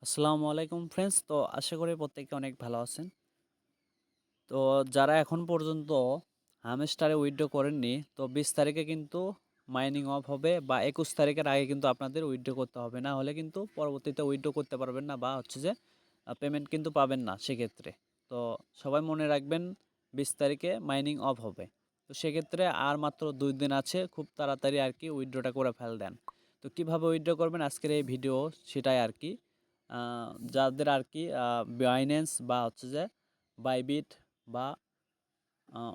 আসসালামু আলাইকুম ফ্রেন্ডস। তো আশা করি প্রত্যেকে অনেক ভালো আছেন। তো যারা এখন পর্যন্ত হামস্টারে উইথড্র করেননি, তো 20 তারিখে কিন্তু মাইনিং অফ হবে বা 21 তারিখের আগে কিন্তু আপনাদের উইথড্র করতে হবে, না হলে কিন্তু পরবর্তীতে উইথড্র করতে পারবেন না বা হচ্ছে যে পেমেন্ট কিন্তু পাবেন না সেক্ষেত্রে। তো সবাই মনে রাখবেন 20 তারিখে মাইনিং অফ হবে। তো সেক্ষেত্রে আর মাত্র 2 দিন আছে, খুব তাড়াতাড়ি আর কি উইথড্রটা করে ফেল দেন। তো কীভাবে উইথড্র করবেন আজকের এই ভিডিও সেটাই আর কি। যাদের আর কি বাইন্যান্স বা হচ্ছে যে বাইবিট বা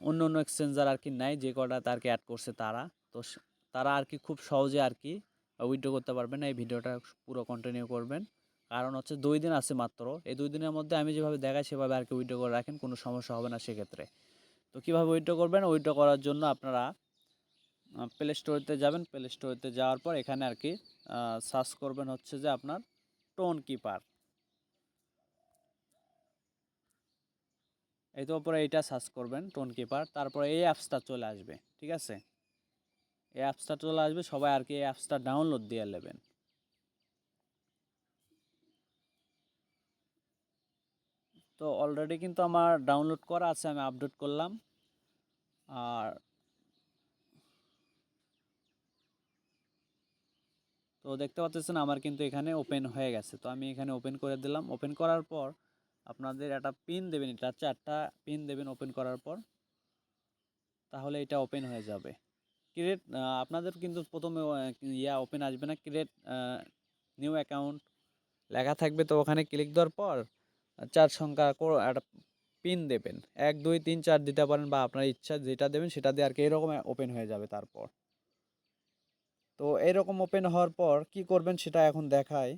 অন্য অন্য এক্সচেঞ্জার আর কি নাই, যে কটাতে আর কি অ্যাড করছে তারা, তো তারা আর কি খুব সহজে আর কি উইথড্র করতে পারবেন। এই ভিডিওটা পুরো কন্টিনিউ করবেন, কারণ হচ্ছে 2 দিন আছে মাত্র। এই 2 দিনের মধ্যে আমি যেভাবে দেখাই সেভাবে আর কি উইথড্র করে রাখেন, কোনো সমস্যা হবে না সেক্ষেত্রে। তো কীভাবে উইথড্র করবেন, উইথড্র করার জন্য আপনারা প্লে স্টোরেতে যাবেন। প্লে স্টোরেতে যাওয়ার পর এখানে আর কি সার্চ করবেন হচ্ছে যে আপনার টোন কিপার। এই তো উপরে এইটা সার্চ করবেন টোন কিপার, তারপরে এই অ্যাপসটা চলে আসবে, ঠিক আছে। এই অ্যাপসটা চলে আসবে, সবাই আর কি এই অ্যাপসটা ডাউনলোড দিয়ে নেবেন। তো অলরেডি কিন্তু আমার ডাউনলোড করা আছে, আমি আপডেট করলাম। আর তো দেখতে পাচ্ছেন আমার কিন্তু এখানে ওপেন হয়ে গেছে। তো আমি এখানে ওপেন করে দিলাম। ওপেন করার পর আপনাদের একটা পিন দেবেন, এটা 4টা পিন দেবেন ওপেন করার পর, তাহলে এটা ওপেন হয়ে যাবে। ক্রিয়েট আপনাদের কিন্তু প্রথমে ওপেন আসবে না, ক্রিয়েট নিউ অ্যাকাউন্ট লেখা থাকবে। তো ওখানে ক্লিক দেওয়ার পর 4 সংখ্যা একটা পিন দেবেন, 1 2 3 4 দিতে পারেন বা আপনার ইচ্ছা যেটা দেবেন সেটা দিয়ে আর কি এরকম ওপেন হয়ে যাবে। তারপর তো এরকম ওপেন হওয়ার পর কি করবেন সেটা এখন দেখায়।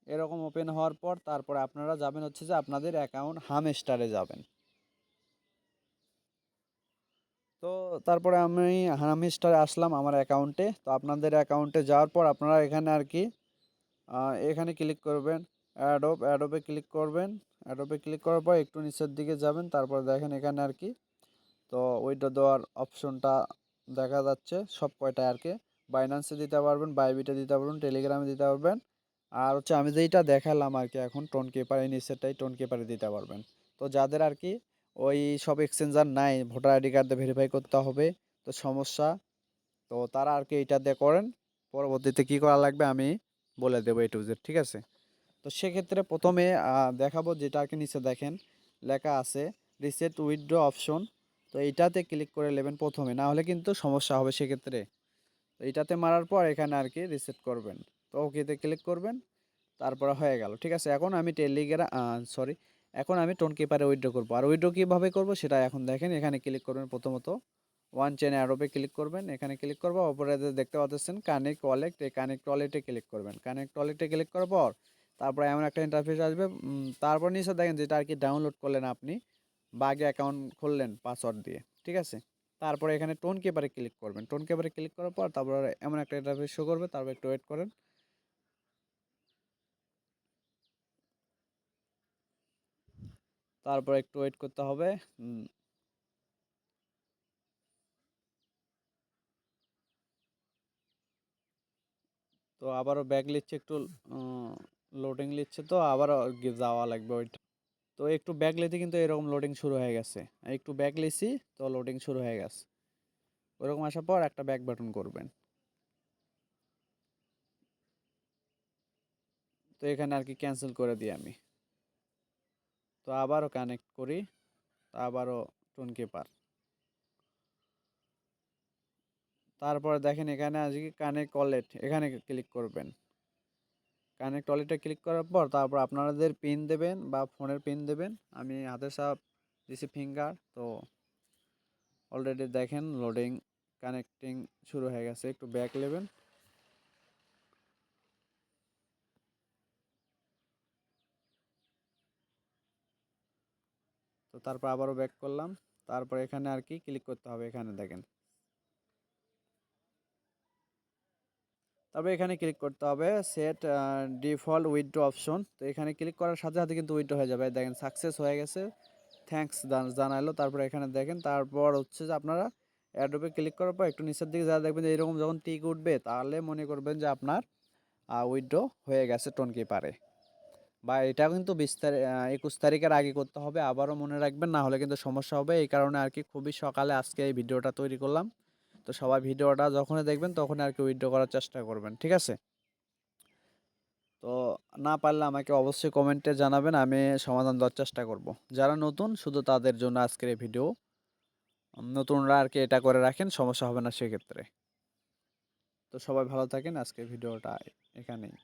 এরকম ওপেন হওয়ার পর তারপরে আপনারা যাবেন হচ্ছে যে আপনাদের অ্যাকাউন্ট হামস্টারে যাবেন। তো তারপরে আমি হামস্টারে আসলাম আমার অ্যাকাউন্টে। তো আপনাদের অ্যাকাউন্টে যাওয়ার পর আপনারা এখানে আর কি এখানে ক্লিক করবেন, অ্যাডোবে ক্লিক করবেন। অ্যাডোবে ক্লিক করার পর একটু নিচের দিকে যাবেন, তারপর দেখেন এখানে আর কি তো ওইটা দেওয়ার অপশনটা দেখা যাচ্ছে সব কয়টা আর কি। বাইন্যান্সে দিতে পারবেন, বাইবিটে দিতে পারবেন, টেলিগ্রামে দিতে পারবেন, আর হচ্ছে আমি যেইটা দেখালাম আর কি এখন টোন কিপার, এই নিচেরটাই টোন কিপারে দিতে পারবেন। তো যাদের আর কি ওই সব এক্সচেঞ্জার নাই, ভোটার আইডি কার্ড দিয়ে ভেরিফাই করতে হবে, তো সমস্যা, তো তারা আর কি এইটা দিয়ে করেন। পরবর্তীতে কি করা লাগবে আমি বলে দেবো এ টু জেড, ঠিক আছে। তো সেক্ষেত্রে প্রথমে দেখাবো যেটা আর কি নিচে দেখেন লেখা আছে রিসেট উইথড্র অপশন। তো এইটাতে ক্লিক করে নেবেন প্রথমে, না হলে কিন্তু সমস্যা হবে সেক্ষেত্রে। তো এইটাতে মারার পর এখানে আর কি রিসেট করবেন। তো ওকেতে ক্লিক করবেন, তারপরে হয়ে গেল, ঠিক আছে। এখন আমি সরি, এখন আমি টোন কিপারে উইথড্র করবো। আর উইথড্র কীভাবে করবো সেটা এখন দেখেন। এখানে ক্লিক করবেন প্রথমত, ওয়ান চেন অ্যারোপে ক্লিক করবেন, এখানে ক্লিক করবো, ওপরে দেখতে পাচ্ছেন কানেক্ট ওয়ালেট, এই কানেক্ট ওয়ালেটে ক্লিক করবেন। কানেক্ট ওয়ালেটে ক্লিক করার পর তারপরে এমন একটা ইন্টারফেস আসবে। তারপর নিচে দেখেন যেটা আর কি ডাউনলোড করলেন আপনি বা আগে অ্যাকাউন্ট খুললেন পাসওয়ার্ড দিয়ে, ঠিক আছে। তারপরে এখানে টোন কিপারে ক্লিক করবেন। টোন কিপারে ক্লিক করার পর তারপর এমন একটা ইন্টারফেস শো করবে, তারপর একটু ওয়েট করেন। তারপর একটু ওয়েট করতে হবে। তো আবারও ব্যাক নিচ্ছে, একটু লোডিং নিচ্ছে, তো আবারও যাওয়া লাগবে ওইটা। তো একটু ব্যাক নিতে কিন্তু এরকম লোডিং শুরু হয়ে গেছে, একটু ব্যাক লিছি, তো লোডিং শুরু হয়ে গেছে। ওরকম আসার পর একটা ব্যাক বাটন করবেন। তো এখানে আর কি ক্যান্সেল করে দিই আমি। তো আবারও কানেক্ট করি, আবারও টোন কিপার। তারপরে দেখেন এখানে আজকে কানেক্ট ওয়ালেট, এখানে ক্লিক করবেন। কানেক্ট ওয়ালেটে ক্লিক করার পর তারপর আপনাদের পিন দেবেন বা ফোনের পিন দেবেন। আমি হাতের সাপ দিছি ফিঙ্গার। তো অলরেডি দেখেন লোডিং কানেক্টিং শুরু হয়ে গেছে, একটু ব্যাক নেবেন। তো তারপর আবারও ব্যাক করলাম। তারপর এখানে আর কি ক্লিক করতে হবে, এখানে দেখেন। তবে এখানে ক্লিক করতে হবে সেট ডিফল্ট উইথড্র অপশন। তো এখানে ক্লিক করার সাথে সাথে কিন্তু উইথড্র হয়ে যাবে, দেখেন সাকসেস হয়ে গেছে, থ্যাঙ্কস জানালো। তারপর এখানে দেখেন, তারপর হচ্ছে যে আপনারা অ্যাডোবে ক্লিক করার পর একটু নিচের দিকে যা দেখবেন যে এরকম যখন টিক উঠবে তাহলে মনে করবেন যে আপনার উইথড্র হয়ে গেছে টোনকিপারে। বা এটা কিন্তু 21 তারিখের আগে করতে হবে, আবারও মনে রাখবেন, না হলে কিন্তু সমস্যা হবে। এই কারণে আর কি খুবই সকালে আজকে এই ভিডিওটা তৈরি করলাম। তো সবাই ভিডিওটা যখনই দেখবেন তখন আর কি উইথড্র করার চেষ্টা করবেন, ঠিক আছে? তো না পারলে আমাকে অবশ্যই কমেন্টে জানাবেন, আমি সমাধান দেওয়ার চেষ্টা করব। যারা নতুন শুধু তাদের জন্য আজকের এই ভিডিও, নতুনরা আর কি এটা করে রাখেন, সমস্যা হবে না সেক্ষেত্রে। তো সবাই ভালো থাকেন, আজকের ভিডিওটা এখানেই।